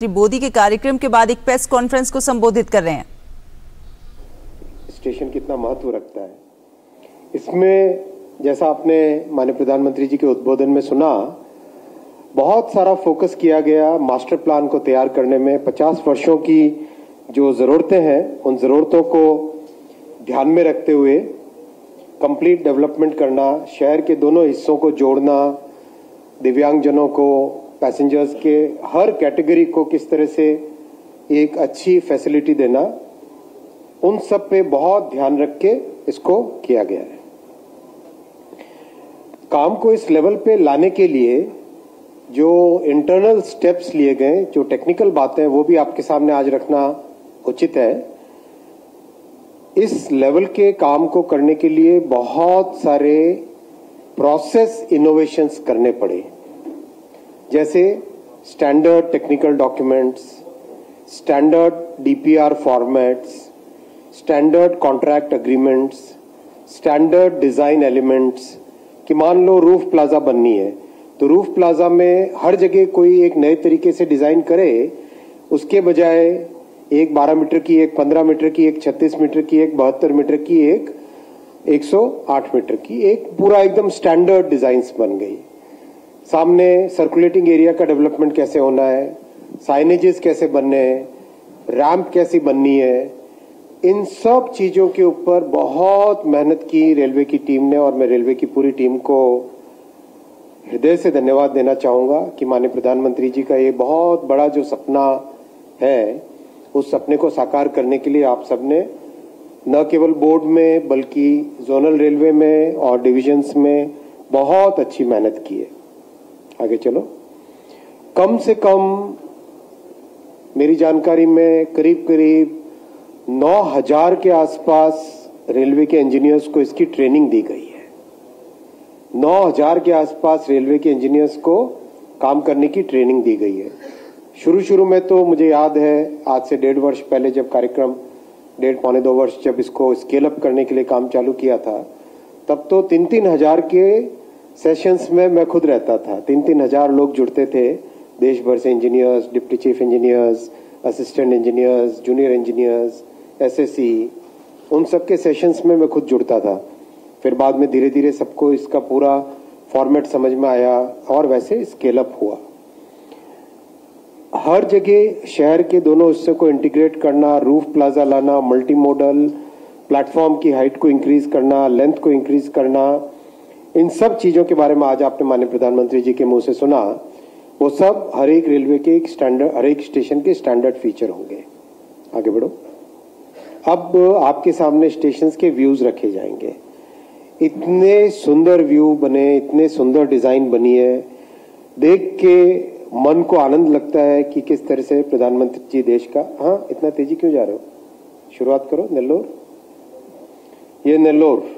श्री मोदी के कार्यक्रम के बाद एक प्रेस कॉन्फ्रेंस को संबोधित कर रहे हैं। स्टेशन कितना महत्व रखता है इसमें, जैसा आपने माननीय प्रधानमंत्री जी के उद्बोधन में सुना, बहुत सारा फोकस किया गया मास्टर प्लान को तैयार करने में। 50 वर्षों की जो जरूरतें हैं उन जरूरतों को ध्यान में रखते हुए कंप्लीट डेवलपमेंट करना, शहर के दोनों हिस्सों को जोड़ना, दिव्यांगजनों को, पैसेंजर्स के हर कैटेगरी को किस तरह से एक अच्छी फैसिलिटी देना, उन सब पे बहुत ध्यान रख के इसको किया गया है। काम को इस लेवल पे लाने के लिए जो इंटरनल स्टेप्स लिए गए, जो टेक्निकल बातें हैं, वो भी आपके सामने आज रखना उचित है। इस लेवल के काम को करने के लिए बहुत सारे प्रोसेस इनोवेशंस करने पड़े, जैसे standard technical documents, standard DPR formats, standard contract agreements, standard design elements. कि मान लो रूफ प्लाजा बननी है तो रूफ प्लाजा में हर जगह कोई एक नए तरीके से डिजाइन करे, उसके बजाय एक 12 मीटर की, एक 15 मीटर की, एक 36 मीटर की, एक 72 मीटर की, एक 108 मीटर की, एक पूरा एकदम स्टैंडर्ड डिजाइन्स बन गई। सामने सर्कुलेटिंग एरिया का डेवलपमेंट कैसे होना है, साइनेजेस कैसे बनने हैं, रैंप कैसी बननी है, इन सब चीजों के ऊपर बहुत मेहनत की रेलवे की टीम ने। और मैं रेलवे की पूरी टीम को हृदय से धन्यवाद देना चाहूंगा कि माननीय प्रधानमंत्री जी का ये बहुत बड़ा जो सपना है, उस सपने को साकार करने के लिए आप सबने न केवल बोर्ड में बल्कि जोनल रेलवे में और डिविजन्स में बहुत अच्छी मेहनत की है। आगे चलो। कम से कम मेरी जानकारी में करीब करीब 9,000 के आसपास रेलवे के इंजीनियर्स को इसकी ट्रेनिंग दी गई है। 9,000 के आसपास रेलवे के इंजीनियर्स को काम करने की ट्रेनिंग दी गई है। शुरू में तो मुझे याद है, आज से 1.5 वर्ष पहले जब कार्यक्रम, 1.5 पौने 2 वर्ष जब इसको स्केल अप करने के लिए काम चालू किया था, तब तो 3-3 हजार के सेशंस में मैं खुद रहता था। 3-3 हजार लोग जुड़ते थे देश भर से, engineers, deputy chief engineers, assistant engineers, junior engineers, SSC, उन सब के सेशंस में मैं खुद जुड़ता था। फिर बाद में धीरे धीरे सबको इसका पूरा फॉर्मेट समझ में आया और वैसे स्केल अप हुआ। हर जगह शहर के दोनों हिस्सों को इंटीग्रेट करना, रूफ प्लाजा लाना, मल्टी मॉडल प्लेटफॉर्म की हाइट को इंक्रीज करना, लेंथ को इंक्रीज करना, इन सब चीजों के बारे में आज आपने माननीय प्रधानमंत्री जी के मुंह से सुना। वो सब हर एक रेलवे के एक स्टैंडर्ड, हर एक स्टेशन के स्टैंडर्ड फीचर होंगे। आगे बढ़ो। अब आपके सामने स्टेशंस के व्यूज रखे जाएंगे। इतने सुंदर व्यू बने, इतने सुंदर डिजाइन बनी है, देख के मन को आनंद लगता है कि किस तरह से प्रधानमंत्री जी देश का। हाँ, इतना तेजी क्यों जा रहे हो? शुरुआत करो। नेल्लोर, ये नेल्लोर।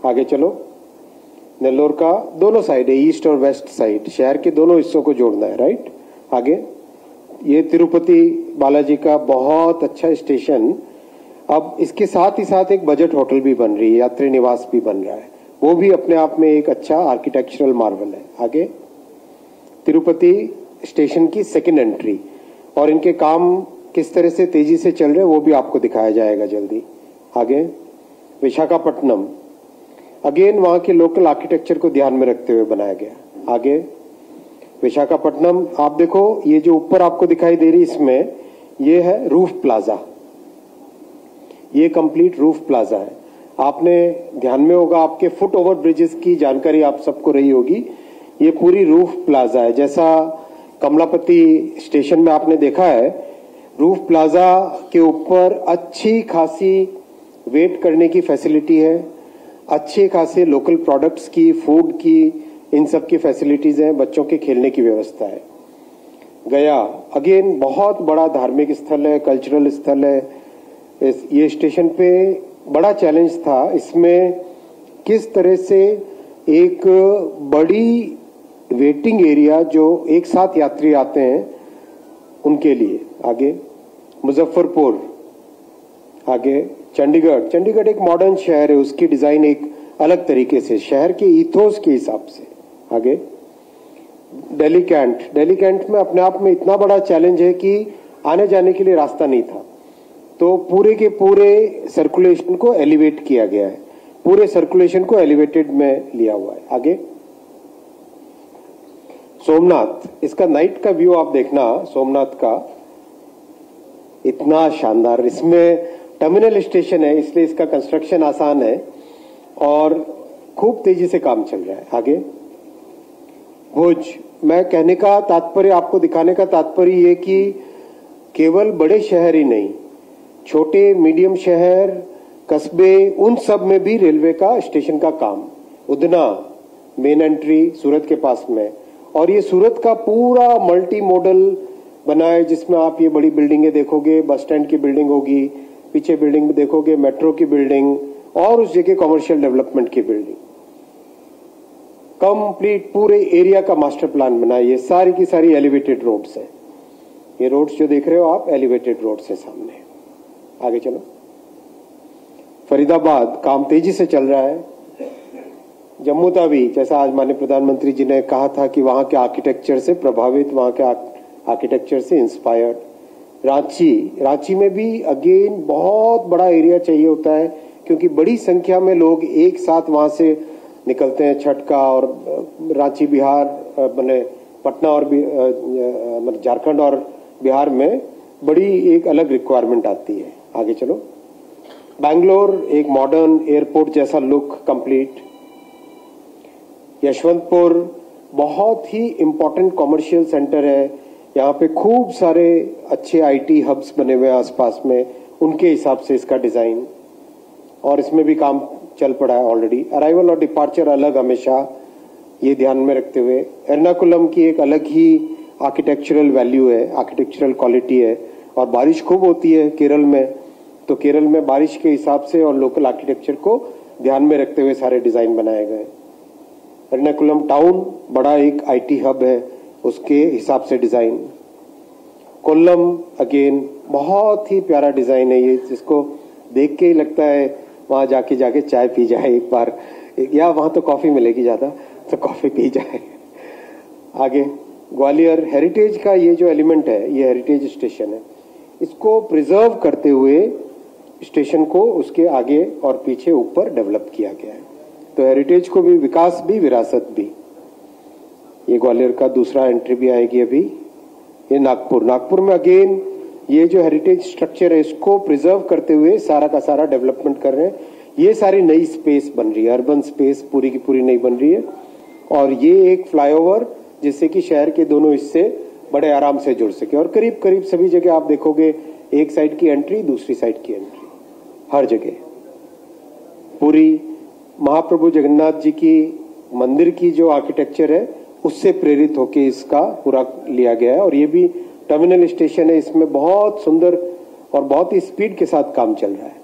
आगे चलो। नेल्लोर का दोनों साइड है, ईस्ट और वेस्ट साइड, शहर के दोनों हिस्सों को जोड़ना है, राइट। आगे ये तिरुपति बालाजी का बहुत अच्छा स्टेशन। अब इसके साथ ही साथ एक बजट होटल भी बन रही है, यात्री निवास भी बन रहा है, वो भी अपने आप में एक अच्छा आर्किटेक्चरल मार्वल है। आगे तिरुपति स्टेशन की सेकेंड एंट्री और इनके काम किस तरह से तेजी से चल रहे हैं वो भी आपको दिखाया जाएगा जल्दी। आगे विशाखापट्टनम, अगेन वहां के लोकल आर्किटेक्चर को ध्यान में रखते हुए बनाया गया। आगे विशाखापट्टनम, आप देखो ये जो ऊपर आपको दिखाई दे रही, इसमें ये है रूफ प्लाजा, ये कंप्लीट रूफ प्लाजा है। आपने ध्यान में होगा, आपके फुट ओवर ब्रिजेस की जानकारी आप सबको रही होगी। ये पूरी रूफ प्लाजा है, जैसा कमलापति स्टेशन में आपने देखा है। रूफ प्लाजा के ऊपर अच्छी खासी वेट करने की फैसिलिटी है, अच्छे खासे लोकल प्रोडक्ट्स की, फूड की, इन सब की फैसिलिटीज हैं, बच्चों के खेलने की व्यवस्था है। गया अगेन बहुत बड़ा धार्मिक स्थल है, कल्चरल स्थल है। ये स्टेशन पे बड़ा चैलेंज था, इसमें किस तरह से एक बड़ी वेटिंग एरिया जो एक साथ यात्री आते हैं उनके लिए। आगे मुजफ्फरपुर, आगे चंडीगढ़। चंडीगढ़ एक मॉडर्न शहर है, उसकी डिजाइन एक अलग तरीके से, शहर के इथोस के हिसाब से। आगे दिल्ली कैंट में अपने आप में इतना बड़ा चैलेंज है कि आने जाने के लिए रास्ता नहीं था, तो पूरे के पूरे सर्कुलेशन को एलिवेट किया गया है, पूरे सर्कुलेशन को एलिवेटेड में लिया हुआ है। आगे सोमनाथ, इसका नाइट का व्यू आप देखना, सोमनाथ का इतना शानदार, इसमें टर्मिनल स्टेशन है इसलिए इसका कंस्ट्रक्शन आसान है और खूब तेजी से काम चल रहा है। आगे भुज, मैं कहने का तात्पर्य, आपको दिखाने का तात्पर्य ये कि केवल बड़े शहर ही नहीं, छोटे मीडियम शहर, कस्बे, उन सब में भी रेलवे का स्टेशन का काम, उधना मेन एंट्री सूरत के पास में, और ये सूरत का पूरा मल्टी मॉडल बना है जिसमें आप ये बड़ी बिल्डिंगें देखोगे, बस स्टैंड की बिल्डिंग होगी, पीछे बिल्डिंग में देखोगे मेट्रो की बिल्डिंग और उस जगह कमर्शियल डेवलपमेंट की बिल्डिंग, कंप्लीट पूरे एरिया का मास्टर प्लान बना है। ये सारी की सारी एलिवेटेड रोड्स हैं, ये रोड्स जो देख रहे हो आप एलिवेटेड रोड्स हैं सामने। आगे चलो, फरीदाबाद काम तेजी से चल रहा है। जम्मू तवी, जैसा आज माननीय प्रधानमंत्री जी ने कहा था कि वहां के आर्किटेक्चर से प्रभावित, वहां के आर्किटेक्चर से इंस्पायर्ड। रांची में भी अगेन बहुत बड़ा एरिया चाहिए होता है क्योंकि बड़ी संख्या में लोग एक साथ वहां से निकलते हैं छठ का, और रांची बिहार बने पटना और झारखंड और बिहार में बड़ी एक अलग रिक्वायरमेंट आती है। आगे चलो, बैंगलोर एक मॉडर्न एयरपोर्ट जैसा लुक कंप्लीट। यशवंतपुर बहुत ही इंपॉर्टेंट कॉमर्शियल सेंटर है, यहाँ पे खूब सारे अच्छे आईटी हब्स बने हुए हैं आसपास में, उनके हिसाब से इसका डिजाइन, और इसमें भी काम चल पड़ा है ऑलरेडी। अराइवल और डिपार्चर अलग हमेशा, ये ध्यान में रखते हुए। एर्नाकुलम की एक अलग ही आर्किटेक्चरल वैल्यू है, आर्किटेक्चरल क्वालिटी है, और बारिश खूब होती है केरल में, तो केरल में बारिश के हिसाब से और लोकल आर्किटेक्चर को ध्यान में रखते हुए सारे डिजाइन बनाए गए। एर्नाकुलम टाउन बड़ा एक आईटी हब है, उसके हिसाब से डिजाइन। कोल्लम अगेन बहुत ही प्यारा डिजाइन है ये, जिसको देख के ही लगता है वहां जाके चाय पी जाए एक बार, या वहां तो कॉफी मिलेगी ज्यादा, तो कॉफी पी जाए। आगे ग्वालियर, हेरिटेज का ये जो एलिमेंट है, ये हेरिटेज स्टेशन है, इसको प्रिजर्व करते हुए स्टेशन को उसके आगे और पीछे ऊपर डेवलप किया गया है, तो हेरिटेज को भी विकास भी विरासत भी। ये ग्वालियर का दूसरा एंट्री भी आएगी अभी। ये नागपुर में अगेन ये जो हेरिटेज स्ट्रक्चर है इसको प्रिजर्व करते हुए सारा का सारा डेवलपमेंट कर रहे हैं। ये सारी नई स्पेस बन रही है, अर्बन स्पेस पूरी की पूरी नई बन रही है, और ये एक फ्लाईओवर जिससे कि शहर के दोनों हिस्से बड़े आराम से जुड़ सके, और करीब करीब सभी जगह आप देखोगे एक साइड की एंट्री दूसरी साइड की एंट्री, हर जगह। पूरी महाप्रभु जगन्नाथ जी की मंदिर की जो आर्किटेक्चर है उससे प्रेरित होकर इसका पूरा लिया गया है, और ये भी टर्मिनल स्टेशन है, इसमें बहुत सुंदर और बहुत ही स्पीड के साथ काम चल रहा है।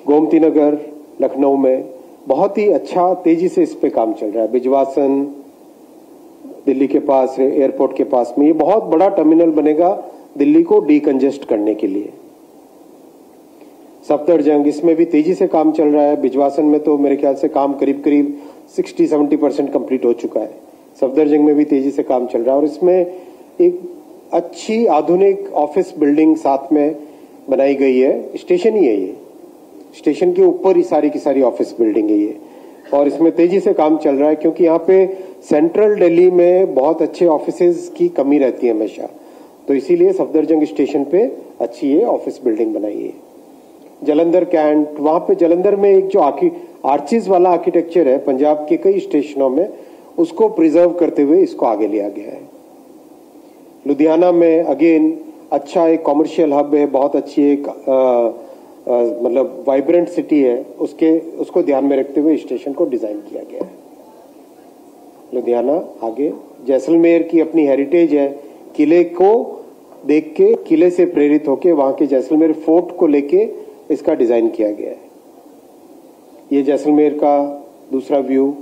गोमती नगर लखनऊ में बहुत ही अच्छा तेजी से इस पे काम चल रहा है। बिजवासन दिल्ली के पास, एयरपोर्ट के पास में, ये बहुत बड़ा टर्मिनल बनेगा दिल्ली को डीकंजेस्ट करने के लिए। सफदरजंग, इसमें भी तेजी से काम चल रहा है। बिजवासन में तो मेरे ख्याल से काम करीब करीब 60-70% कंप्लीट हो चुका है। सफदरजंग में भी तेजी से काम चल रहा है, और इसमें एक अच्छी आधुनिक ऑफिस बिल्डिंग साथ में बनाई गई है। स्टेशन ही है ये, स्टेशन के ऊपर ही सारी की सारी ऑफिस बिल्डिंग है ये, और इसमें तेजी से काम चल रहा है क्योंकि यहाँ पे सेंट्रल दिल्ली में बहुत अच्छे ऑफिसेज की कमी रहती है हमेशा, तो इसीलिए सफदरजंग स्टेशन पे अच्छी ये ऑफिस बिल्डिंग बनाई है। जलंधर कैंट, वहां पे जलंधर में एक जो आर्चिज वाला आर्किटेक्चर है पंजाब के कई स्टेशनों में, उसको प्रिजर्व करते हुए इसको आगे लिया गया है। लुधियाना में अगेन अच्छा एक कॉमर्शियल हब है, बहुत अच्छी एक मतलब वाइब्रेंट सिटी है, उसको ध्यान में रखते हुए स्टेशन को डिजाइन किया गया है। लुधियाना आगे जैसलमेर की अपनी हेरिटेज है, किले को देख के, किले से प्रेरित होके वहां के जैसलमेर फोर्ट को लेके इसका डिजाइन किया गया है। ये जैसलमेर का दूसरा व्यू।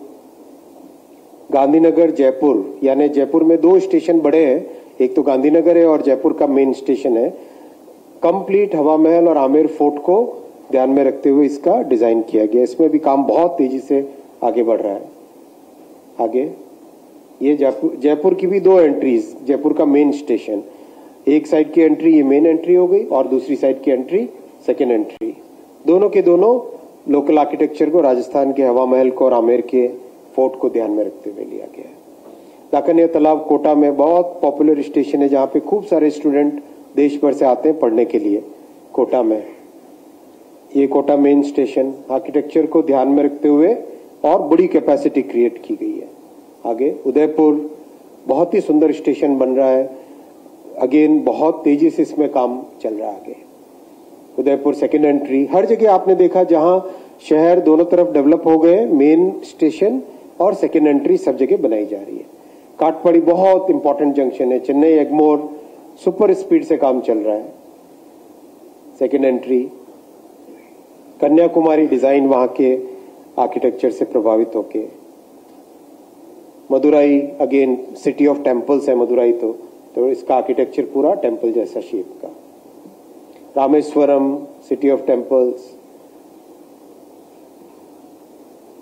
गांधीनगर जयपुर, यानी जयपुर में 2 स्टेशन बड़े हैं, एक तो गांधीनगर है और जयपुर का मेन स्टेशन है। कंप्लीट हवा महल और आमेर फोर्ट को ध्यान में रखते हुए इसका डिजाइन किया गया। इसमें भी काम बहुत तेजी से आगे बढ़ रहा है। आगे ये जयपुर की भी 2 एंट्रीज, जयपुर का मेन स्टेशन, एक साइड की एंट्री ये मेन एंट्री हो गई और दूसरी साइड की एंट्री सेकेंड एंट्री। दोनों के दोनों लोकल आर्किटेक्चर को, राजस्थान के हवा महल को और आमेर के फोर्ट को ध्यान में रखते हुए लिया गया है। लाखनिया तालाब कोटा में बहुत पॉपुलर स्टेशन है जहां पे खूब सारे स्टूडेंट देश भर से आते हैं पढ़ने के लिए। कोटा में ये कोटा मेन स्टेशन आर्किटेक्चर को ध्यान में रखते हुए और बड़ी कैपेसिटी क्रिएट की गई है। आगे उदयपुर बहुत ही सुंदर स्टेशन बन रहा है, अगेन बहुत तेजी से इसमें काम चल रहा है। आगे उदयपुर सेकेंड एंट्री, हर जगह आपने देखा जहां शहर दोनों तरफ डेवलप हो गए, मेन स्टेशन और सेकेंड एंट्री सब जगह बनाई जा रही है। काटपड़ी बहुत इंपॉर्टेंट जंक्शन है, चेन्नई एग्मोर सुपर स्पीड से काम चल रहा है, सेकेंड एंट्री। कन्याकुमारी डिजाइन वहां के आर्किटेक्चर से प्रभावित होके। Madurai again city of temples है मदुराई, तो इसका आर्किटेक्चर पूरा टेम्पल जैसा शेप का। Rameswaram city of temples.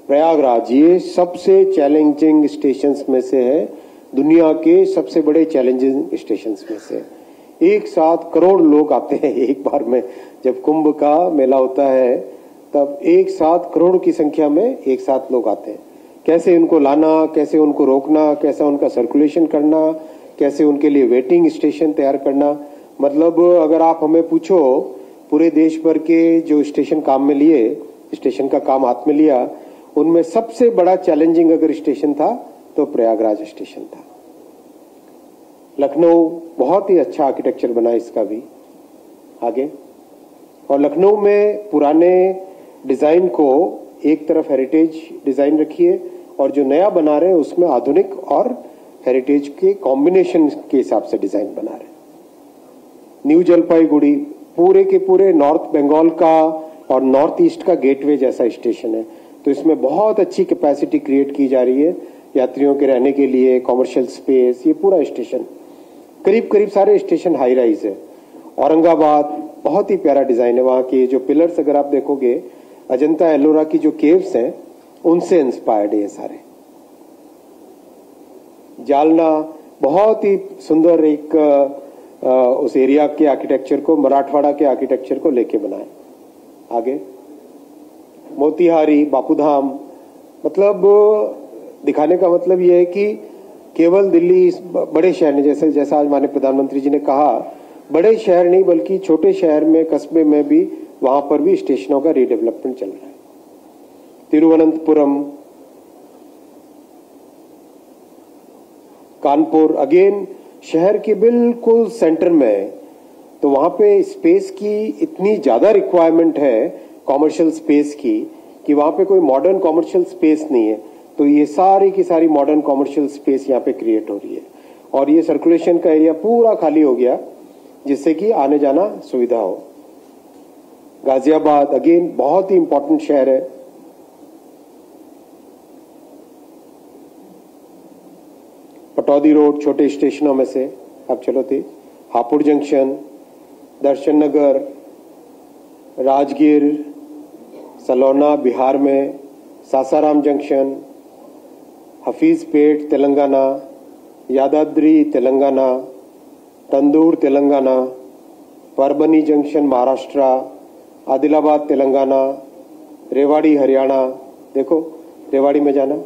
Prayagraj ये सबसे चैलेंजिंग स्टेशंस में से है, दुनिया के सबसे बड़े चैलेंजिंग स्टेशंस में से। एक साथ करोड़ लोग आते हैं एक बार में, जब कुंभ का मेला होता है तब एक साथ करोड़ की संख्या में एक साथ लोग आते हैं। कैसे उनको लाना, कैसे उनको रोकना, कैसा उनका सर्कुलेशन करना, कैसे उनके लिए वेटिंग स्टेशन तैयार करना। मतलब अगर आप हमें पूछो पूरे देश भर के जो स्टेशन काम में लिए, स्टेशन का काम हाथ में लिया, उनमें सबसे बड़ा चैलेंजिंग अगर स्टेशन था तो प्रयागराज स्टेशन था। लखनऊ बहुत ही अच्छा आर्किटेक्चर बना इसका भी आगे। और लखनऊ में पुराने डिजाइन को एक तरफ हेरिटेज डिजाइन रखिए और जो नया बना रहे हैं उसमें आधुनिक और हेरिटेज के कॉम्बिनेशन के हिसाब से डिजाइन बना रहे हैं। न्यू जलपाईगुड़ी पूरे के पूरे नॉर्थ बंगाल का और नॉर्थ ईस्ट का गेटवे जैसा स्टेशन है, तो इसमें बहुत अच्छी कैपेसिटी क्रिएट की जा रही है यात्रियों के रहने के लिए, कॉमर्शियल स्पेस। ये पूरा स्टेशन करीब करीब सारे स्टेशन हाई राइज है। औरंगाबाद बहुत ही प्यारा डिजाइन है, वहां के जो पिलर्स अगर आप देखोगे अजंता एलोरा की जो केव्स हैं उनसे इंस्पायर्ड है ये सारे। जालना बहुत ही सुंदर एक उस एरिया के आर्किटेक्चर को, मराठवाड़ा के आर्किटेक्चर को लेके बनाए। आगे मोतिहारी, बापूधाम, मतलब दिखाने का मतलब यह है कि केवल दिल्ली बड़े शहर ने, जैसा आज माननीय प्रधानमंत्री जी ने कहा, बड़े शहर नहीं बल्कि छोटे शहर में, कस्बे में भी, वहां पर भी स्टेशनों का रीडेवलपमेंट चल रहा है। तिरुवनंतपुरम, कानपुर अगेन शहर के बिल्कुल सेंटर में है, तो वहां पे स्पेस की इतनी ज्यादा रिक्वायरमेंट है कॉमर्शियल स्पेस कि वहां पे कोई मॉडर्न कॉमर्शियल स्पेस नहीं है, तो ये सारी की सारी मॉडर्न कॉमर्शियल स्पेस यहाँ पे क्रिएट हो रही है। और ये सर्कुलेशन का एरिया पूरा खाली हो गया जिससे कि आने जाना सुविधा हो। गाजियाबाद अगेन बहुत ही इंपॉर्टेंट शहर है। पटौदी रोड छोटे स्टेशनों में से अब चलो थे, हापुड़ जंक्शन, दर्शन नगर, राजगीर, सलोना बिहार में, सासाराम जंक्शन, हफीज पेट तेलंगाना, यादाद्री तेलंगाना, तंदूर तेलंगाना, परबनी जंक्शन महाराष्ट्र, आदिलाबाद तेलंगाना, रेवाड़ी हरियाणा। देखो रेवाड़ी में जाना,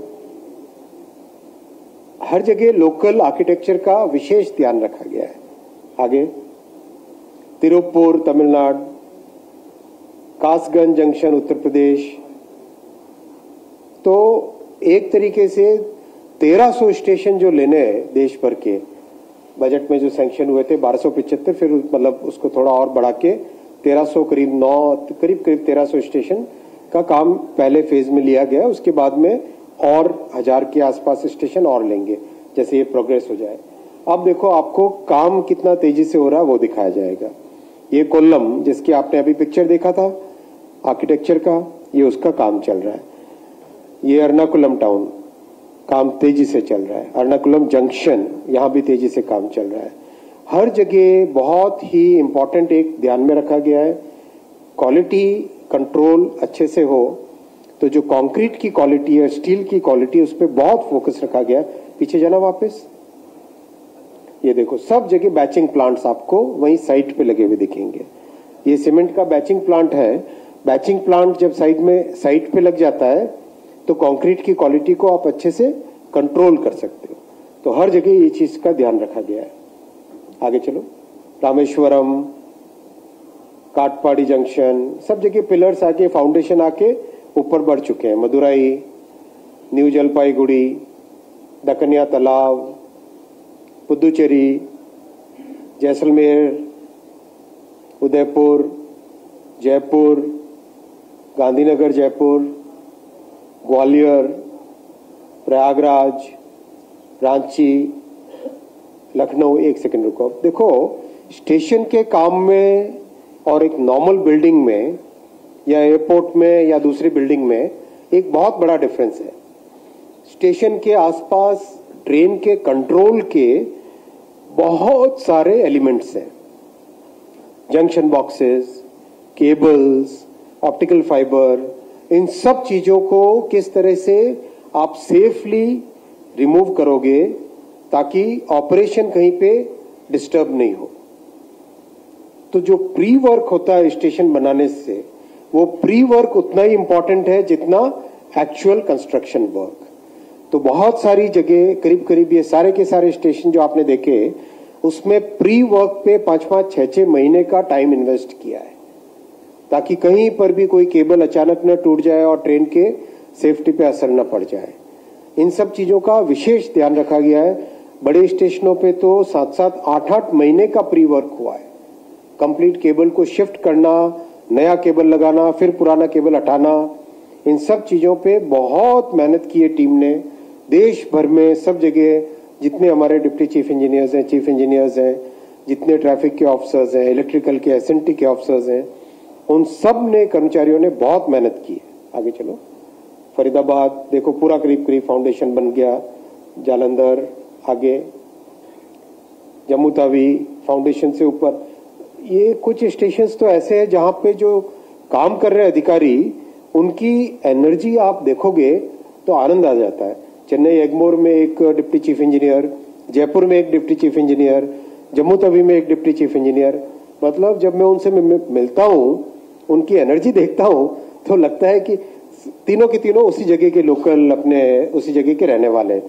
हर जगह लोकल आर्किटेक्चर का विशेष ध्यान रखा गया है। आगे तिरुपुर तमिलनाडु, कासगंज जंक्शन उत्तर प्रदेश। तो एक तरीके से 1300 स्टेशन जो लेने हैं देश भर के, बजट में जो सैंक्शन हुए थे 1275, फिर मतलब उसको थोड़ा और बढ़ा के 1300 करीब 1300 स्टेशन का काम पहले फेज में लिया गया। उसके बाद में और 1000 के आसपास स्टेशन और लेंगे जैसे ये प्रोग्रेस हो जाए। अब देखो आपको काम कितना तेजी से हो रहा है वो दिखाया जाएगा। ये कोल्लम जिसकी आपने अभी पिक्चर देखा था आर्किटेक्चर का, ये उसका काम चल रहा है। ये एर्नाकुलम टाउन काम तेजी से चल रहा है। एर्नाकुलम जंक्शन यहाँ भी तेजी से काम चल रहा है। हर जगह बहुत ही इंपॉर्टेंट एक ध्यान में रखा गया है, क्वालिटी कंट्रोल अच्छे से हो, तो जो कंक्रीट की क्वालिटी है, स्टील की क्वालिटी, उस पर बहुत फोकस रखा गया है पीछे जाना वापस। ये देखो सब जगह बैचिंग प्लांट्स आपको वहीं साइट पे लगे हुए दिखेंगे। ये सीमेंट का बैचिंग प्लांट है। बैचिंग प्लांट जब साइट पे लग जाता है तो कंक्रीट की क्वालिटी को आप अच्छे से कंट्रोल कर सकते हो। तो हर जगह ये चीज का ध्यान रखा गया है। आगे चलो। रामेश्वरम, काटपाड़ी जंक्शन, सब जगह पिलर्स आके, फाउंडेशन आके ऊपर बढ़ चुके हैं। मदुराई, न्यू जलपाईगुड़ी, दकनिया तालाब, पुदुचेरी, जैसलमेर, उदयपुर, जयपुर, गांधीनगर जयपुर, ग्वालियर, प्रयागराज, रांची, लखनऊ। एक सेकंड रुको। देखो स्टेशन के काम में और एक नॉर्मल बिल्डिंग में या एयरपोर्ट में या दूसरी बिल्डिंग में एक बहुत बड़ा डिफरेंस है। स्टेशन के आसपास ट्रेन के कंट्रोल के बहुत सारे एलिमेंट्स हैं। Junction boxes, cables, optical fibre, इन सब चीजों को किस तरह से आप सेफली रिमूव करोगे ताकि ऑपरेशन कहीं पे डिस्टर्ब नहीं हो। तो जो प्री वर्क होता है स्टेशन बनाने से, वो प्री वर्क उतना ही इंपॉर्टेंट है जितना एक्चुअल कंस्ट्रक्शन वर्क। तो बहुत सारी जगह करीब करीब ये सारे के सारे स्टेशन जो आपने देखे उसमें प्री वर्क पे 5-5, 6-6 महीने का टाइम इन्वेस्ट किया है ताकि कहीं पर भी कोई केबल अचानक न टूट जाए और ट्रेन के सेफ्टी पे असर न पड़ जाए। इन सब चीजों का विशेष ध्यान रखा गया है। बड़े स्टेशनों पे तो 7-7, 8-8 महीने का प्री वर्क हुआ है। कंप्लीट केबल को शिफ्ट करना, नया केबल लगाना, फिर पुराना केबल हटाना, इन सब चीजों पे बहुत मेहनत की है टीम ने। देश भर में सब जगह जितने हमारे डिप्टी चीफ इंजीनियर्स हैं, चीफ इंजीनियर्स हैं, जितने ट्रैफिक के ऑफिसर्स हैं, इलेक्ट्रिकल के, एसएनटी के ऑफिसर्स हैं, उन सब ने, कर्मचारियों ने बहुत मेहनत की है। आगे चलो। फरीदाबाद देखो पूरा करीब करीब फाउंडेशन बन गया। जालंधर, आगे जम्मू तावी, फाउंडेशन से ऊपर। ये कुछ स्टेशंस तो ऐसे हैं जहां पे जो काम कर रहे अधिकारी, उनकी एनर्जी आप देखोगे तो आनंद आ जाता है। चेन्नई एगमोर में एक डिप्टी चीफ इंजीनियर, जयपुर में एक deputy chief engineer, Jammu Tawi में एक डिप्टी चीफ इंजीनियर। मतलब जब मैं उनसे मिलता हूं, उनकी एनर्जी देखता हूं तो लगता है कि तीनों के तीनों उसी जगह के लोकल, अपने उसी जगह के रहने वाले।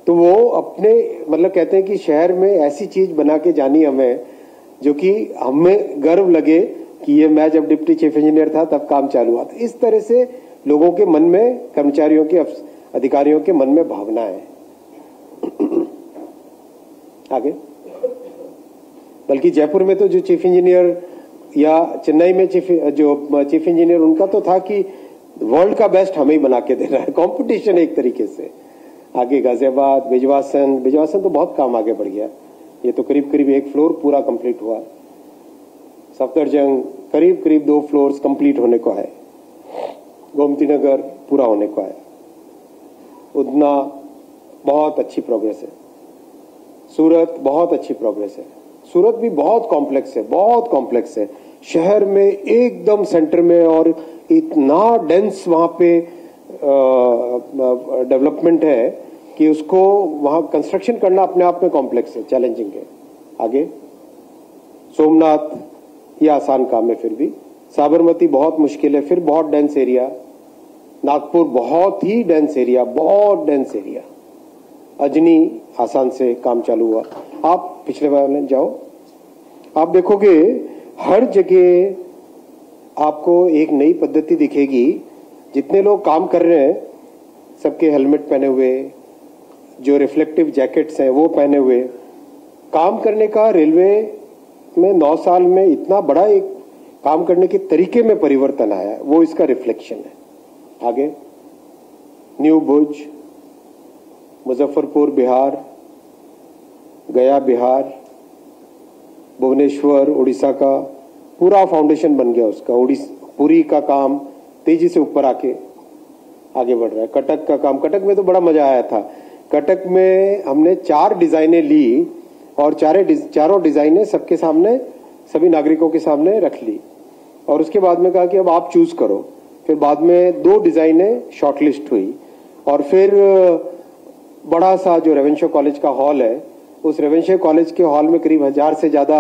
तो वो अपने मतलब कहते हैं कि शहर में ऐसी चीज बना के जानी हमें जो कि हमें गर्व लगे कि ये मैं जब डिप्टी चीफ इंजीनियर था तब काम चालू हुआ था। इस तरह से लोगों के मन में, कर्मचारियों के, अधिकारियों के मन में भावना है। आगे। बल्कि जयपुर में तो जो चीफ इंजीनियर या चेन्नई में चीफ इंजीनियर, उनका तो था कि वर्ल्ड का बेस्ट हमें ही बना के देना है। कंपटीशन एक तरीके से। आगे गाजियाबाद, बिजवासन तो बहुत काम आगे बढ़ गया। ये तो करीब करीब 1 फ्लोर पूरा कंप्लीट हुआ। सफदरजंग करीब करीब 2 फ्लोर्स कंप्लीट होने को है। गोमती नगर पूरा होने को है। उधना बहुत अच्छी प्रोग्रेस है। सूरत बहुत अच्छी प्रोग्रेस है। सूरत भी बहुत कॉम्प्लेक्स है। शहर में एकदम सेंटर में और इतना डेंस वहां पे डेवलपमेंट है कि उसको वहां कंस्ट्रक्शन करना अपने आप में कॉम्प्लेक्स है, चैलेंजिंग है। आगे सोमनाथ, ये आसान काम है फिर भी। साबरमती बहुत मुश्किल है, फिर बहुत डेंस एरिया। नागपुर बहुत ही डेंस एरिया, बहुत डेंस एरिया। अजनी आसान से काम चालू हुआ। आप पिछले वाले जाओ, आप देखोगे हर जगह आपको एक नई पद्धति दिखेगी। जितने लोग काम कर रहे हैं सबके हेलमेट पहने हुए, जो रिफ्लेक्टिव जैकेट्स हैं वो पहने हुए। काम करने का रेलवे में 9 साल में इतना बड़ा एक काम करने के तरीके में परिवर्तन आया है, वो इसका रिफ्लेक्शन है। आगे न्यू भुज, मुजफ्फरपुर बिहार, गया बिहार, भुवनेश्वर उड़ीसा का पूरा फाउंडेशन बन गया उसका। पुरी का काम तेजी से ऊपर आके आगे बढ़ रहा है। कटक का काम, कटक में तो बड़ा मजा आया था। कटक में हमने 4 डिजाइनें ली और चारों डिजाइनें सबके सामने, सभी नागरिकों के सामने रख ली और उसके बाद में कहा कि अब आप चूज करो। फिर बाद में 2 डिजाइनें शॉर्टलिस्ट हुई और फिर बड़ा सा जो रेवेंशो कॉलेज का हॉल है, उस रेवेंशो कॉलेज के हॉल में करीब 1000 से ज्यादा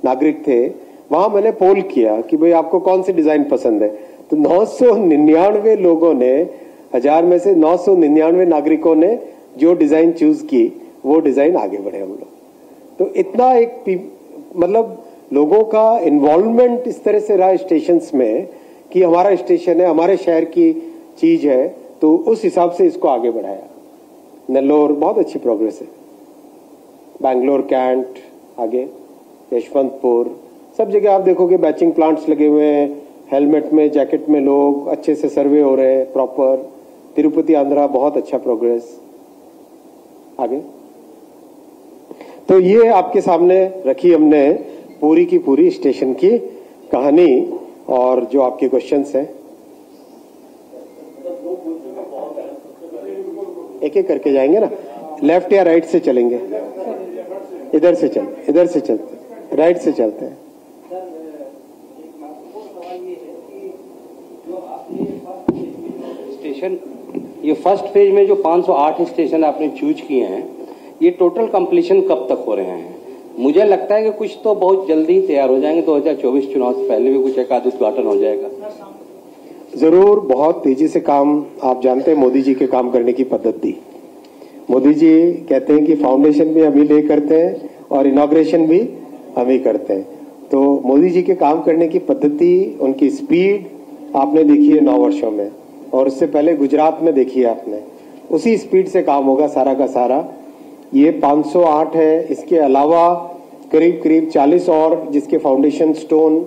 नागरिक थे। वहां मैंने पोल किया कि भाई आपको कौन सी डिजाइन पसंद है, तो 999 लोगों ने, 1000 में से 999 नागरिकों ने जो डिजाइन चूज की वो डिजाइन आगे बढ़े हम लोग। तो इतना एक मतलब लोगों का इन्वॉल्वमेंट इस तरह से रहा स्टेशंस में कि हमारा स्टेशन है, हमारे शहर की चीज है, तो उस हिसाब से इसको आगे बढ़ाया। नेल्लोर बहुत अच्छी प्रोग्रेस है, बैंगलोर, कैंट, आगे यशवंतपुर, सब जगह आप देखोगे बैचिंग प्लांट्स लगे हुए हैं, हेलमेट में, जैकेट में लोग अच्छे से सर्वे हो रहे हैं प्रॉपर। तिरुपति आंध्रा बहुत अच्छा प्रोग्रेस आगे। तो ये आपके सामने रखी हमने पूरी की पूरी स्टेशन की कहानी और जो आपके क्वेश्चंस हैं एक एक करके जाएंगे ना, लेफ्ट या राइट से चलेंगे? इधर से चलते, राइट से चलते हैं। स्टेशन, ये फर्स्ट फेज में जो 508 स्टेशन आपने चूज किए हैं, ये टोटल कंप्लीशन कब तक हो रहे हैं? मुझे लगता है कि कुछ तो बहुत जल्दी ही तैयार हो जाएंगे, 2024 चुनाव से पहले भी कुछ एक आध उद्घाटन हो जाएगा। जरूर, बहुत तेजी से काम, आप जानते हैं मोदी जी के काम करने की पद्धति। मोदी जी कहते हैं कि फाउंडेशन भी हम ही ले करते हैं और इनॉग्रेशन भी हम ही करते हैं। तो मोदी जी के काम करने की पद्धति, उनकी स्पीड आपने देखी है 9 वर्षों में, और उससे पहले गुजरात में देखी है आपने। उसी स्पीड से काम होगा सारा का सारा। ये 508 है, इसके अलावा करीब करीब 40 और जिसके फाउंडेशन स्टोन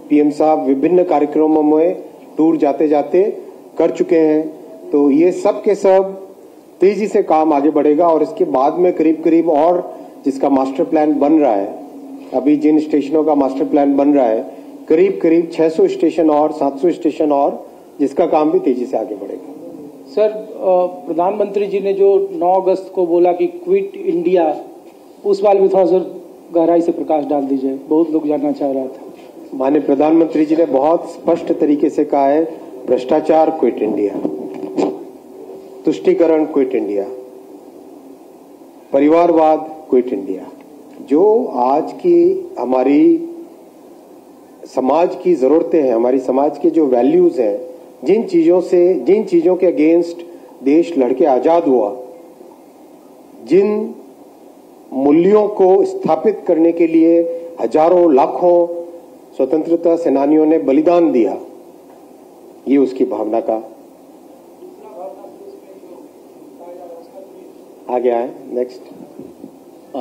पीएम साहब विभिन्न कार्यक्रमों में टूर जाते जाते कर चुके हैं। तो ये सब के सब तेजी से काम आगे बढ़ेगा और इसके बाद में करीब करीब और जिसका मास्टर प्लान बन रहा है, अभी जिन स्टेशनों का मास्टर प्लान बन रहा है, करीब करीब 600 स्टेशन और 700 स्टेशन और जिसका काम भी तेजी से आगे बढ़ेगा। सर, प्रधानमंत्री जी ने जो 9 अगस्त को बोला कि क्विट इंडिया, उस बारे में थोड़ा सा गहराई से प्रकाश डाल दीजिए, बहुत लोग जानना चाह रहा था। माननीय प्रधानमंत्री जी ने बहुत स्पष्ट तरीके से कहा है, भ्रष्टाचार क्विट इंडिया, तुष्टीकरण क्विट इंडिया, परिवारवाद क्विट इंडिया। जो आज की हमारी समाज की जरूरतें हैं, हमारी समाज के जो वैल्यूज हैं, जिन चीजों के अगेंस्ट देश लड़के आजाद हुआ, जिन मूल्यों को स्थापित करने के लिए हजारों लाखों स्वतंत्रता सेनानियों ने बलिदान दिया, ये उसकी भावना का आगे आए। नेक्स्ट।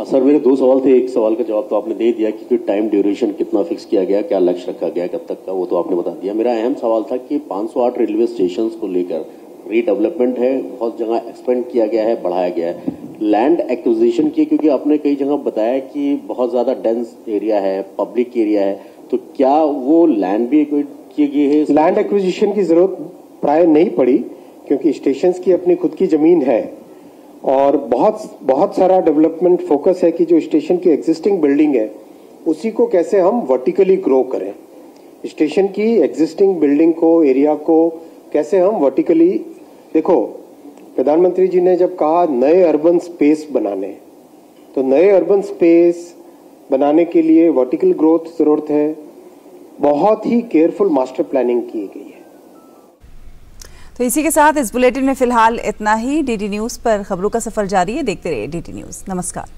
सर, मेरे 2 सवाल थे। एक सवाल का जवाब तो आपने दे दिया कि टाइम ड्यूरेशन कितना फिक्स किया गया, क्या लक्ष्य रखा गया, कब तक का, वो तो आपने बता दिया। मेरा अहम सवाल था कि 508 रेलवे स्टेशंस को लेकर रीडेवलपमेंट है, बहुत जगह एक्सपेंड किया गया है, बढ़ाया गया है, लैंड एक्विजिशन की, क्योंकि आपने कई जगह बताया कि बहुत ज्यादा डेंस एरिया है, पब्लिक एरिया है, तो क्या वो लैंड भी एक्वायर किए गए है? लैंड एक्विजिशन की जरूरत प्राय नहीं पड़ी, क्योंकि स्टेशंस की अपनी खुद की जमीन है और बहुत सारा डेवलपमेंट फोकस है कि जो स्टेशन की एग्जिस्टिंग बिल्डिंग है उसी को कैसे हम वर्टिकली ग्रो करें। स्टेशन की एग्जिस्टिंग बिल्डिंग को, एरिया को कैसे हम वर्टिकली, देखो प्रधानमंत्री जी ने जब कहा नए अर्बन स्पेस बनाने, तो नए अर्बन स्पेस बनाने के लिए वर्टिकल ग्रोथ जरूरत है। बहुत ही केयरफुल मास्टर प्लानिंग की गई है। तो इसी के साथ इस बुलेटिन में फिलहाल इतना ही। डीडी न्यूज पर खबरों का सफर जारी है, देखते रहिए डीडी न्यूज। नमस्कार।